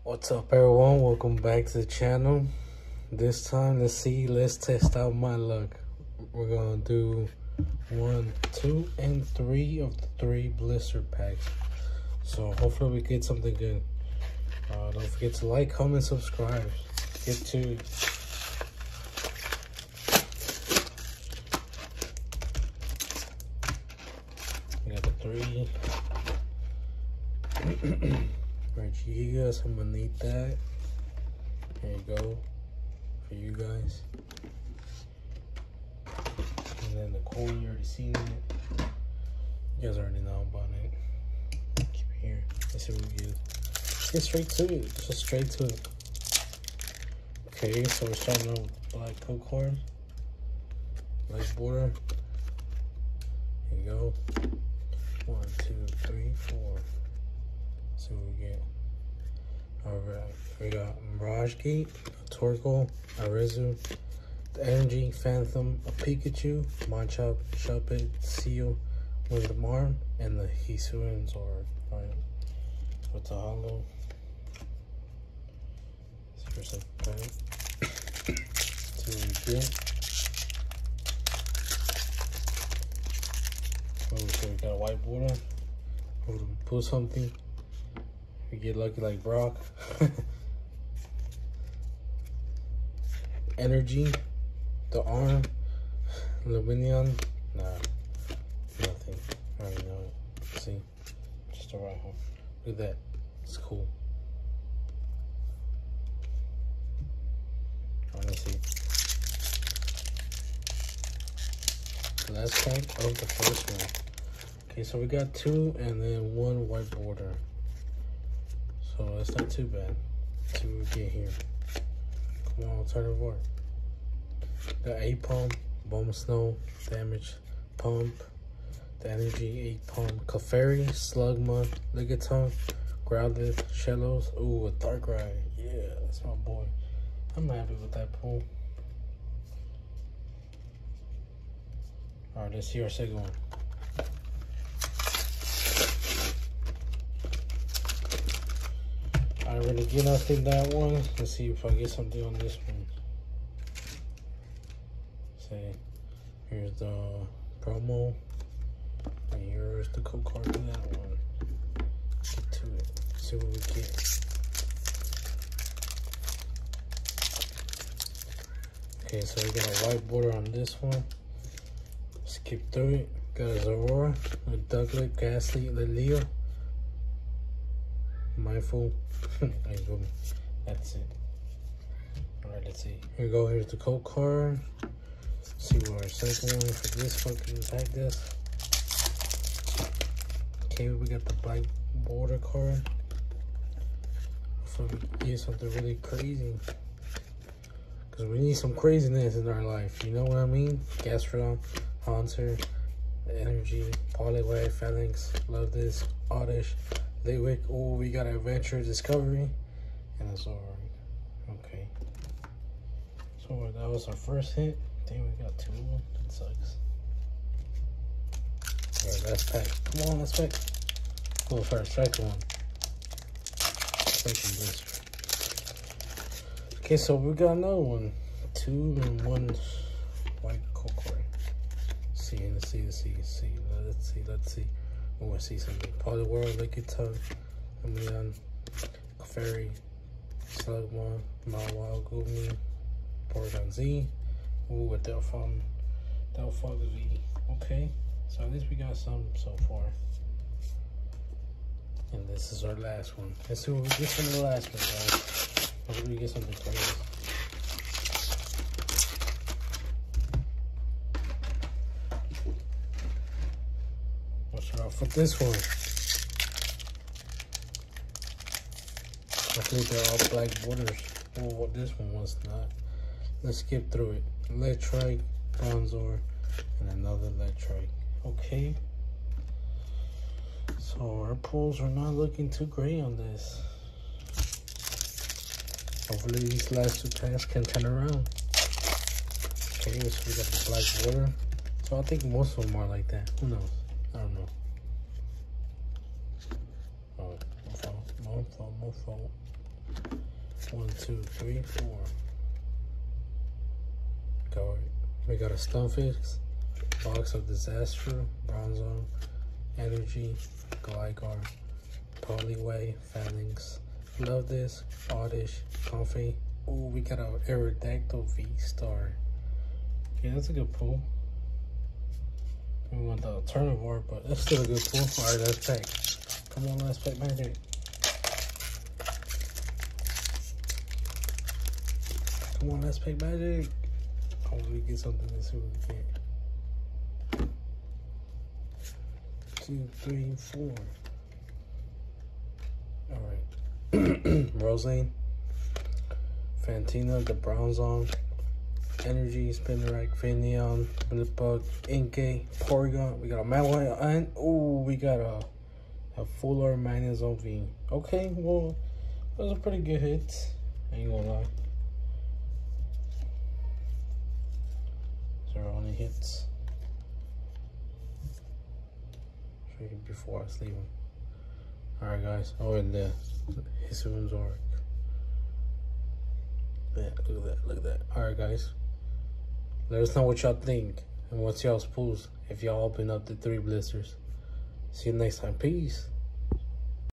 What's up, everyone? Welcome back to the channel. This time, let's test out my luck. We're gonna do 1, 2, and 3 of the 3 blister packs. So hopefully we get something good. Don't forget to like, comment, subscribe. Get to we got the 3. Gigas, I'm gonna need that. Here you go for you guys. And then the coin, you already seen it. You guys already know about it. Keep it here. Let's see what we get. Get straight to it. Just straight to it. Okay, so we're starting out with black coat card. Black border. Here you go. 1, 2, 3, 4. See what we get. Alright, we got Mirage Gate, a Torkoal, a Rezu, the Energy, Phantom, a Pikachu, Machop, Shuppet, Seal, Wisdom Arm, and the Hisuian Zord. Alright, so it's a hollow. See what's up, see what we get. Oh, so we got a white border. We'll pull something. We get lucky like Brock. Energy, the arm, Luminion, nah, nothing. I already know it. See, just a right home. Look at that, it's cool. Let's see. Last pack of the first one. Okay, so we got 2 and then 1 white border. So that's not too bad. Let's see what we get here. Come on, alternative art. The A-Pump, Bomb Snow, Damage, Pump, the Energy, 8-Pump, Clefairy, Slugma, Ligaton, Growlithe, Shellos. Ooh, a Darkrai. Yeah, that's my boy. I'm happy with that pull. Alright, let's see our second one. I already get nothing that one. Let's see if I get something on this one. Say, here's the promo, and here's the code card for that one. Get to it. See what we get. Okay, so we got a white border on this one. Skip through it. Got a Zorora, a Ducklet, Ghastly, Leo. Mindful. There you go. That's it. Alright, let's see. Here we go. Here's the code card. Let's see what our second one for this fucking pack does. Okay, we got the black border card. Hopefully we get something really crazy. Because we need some craziness in our life. You know what I mean? Gastrodon, Haunter, Energy, Poliwag, Phalanx, Love This, Oddish, Litwick. Oh, we got Adventure, Discovery, and a Zord. Okay. So that was our first hit. Damn, we got 2 of them. That sucks. Alright, last pack. Come on, last pack. Go for our second one. Second blister. Okay, so we got another one. 2 and 1 white coat card. Let's see. Oh, I see something. Poliwhirl, Lickitung, Emilion, Clefairy, Slugma, Mawile, Goomy, Porygon Z. Ooh, a Delphog V. Okay, so at least we got some so far. And this is our last one. Let's see what we get from the last one, guys. Hopefully we get something crazy. For this one, hopefully they're all black borders. Oh, what this one was not. Let's skip through it. Electrike, Bronzor, and another Electrike. Okay. So our pulls are not looking too great on this. Hopefully these last 2 packs can turn around. Okay, so we got the black border. So I think most of them are like that. Who knows? I don't know. No fault. 1, 2, 3, 4. We got a Stunfisk, Box of Disaster, Bronzong, Energy, Gligar, Poliway, Phalanx, Love This, Oddish, Comfy. Oh, we got a Aerodactyl V-Star. Yeah, that's a good pull. We want the Turnivore, but that's still a good pull. Alright, last pack. Come on, last pack magic. Come on, last pack magic. Hopefully we get something this week. 2, 3, 4. Alright. Rosane, Fantina, the Bronzong, Energy, Spinarak, Finneon, Blipbug, Inkay, Porygon. We got a Malway, and oh, we got a Fuller Magnezone V. Okay, well, those are pretty good hits. I ain't gonna lie. Those are only hits. Before I sleep. Alright, guys. Oh, and his rooms are. Yeah, look at that. Look at that. Alright, guys. Let us know what y'all think and what's y'all's pulls if y'all open up the 3 blisters. See you next time. Peace.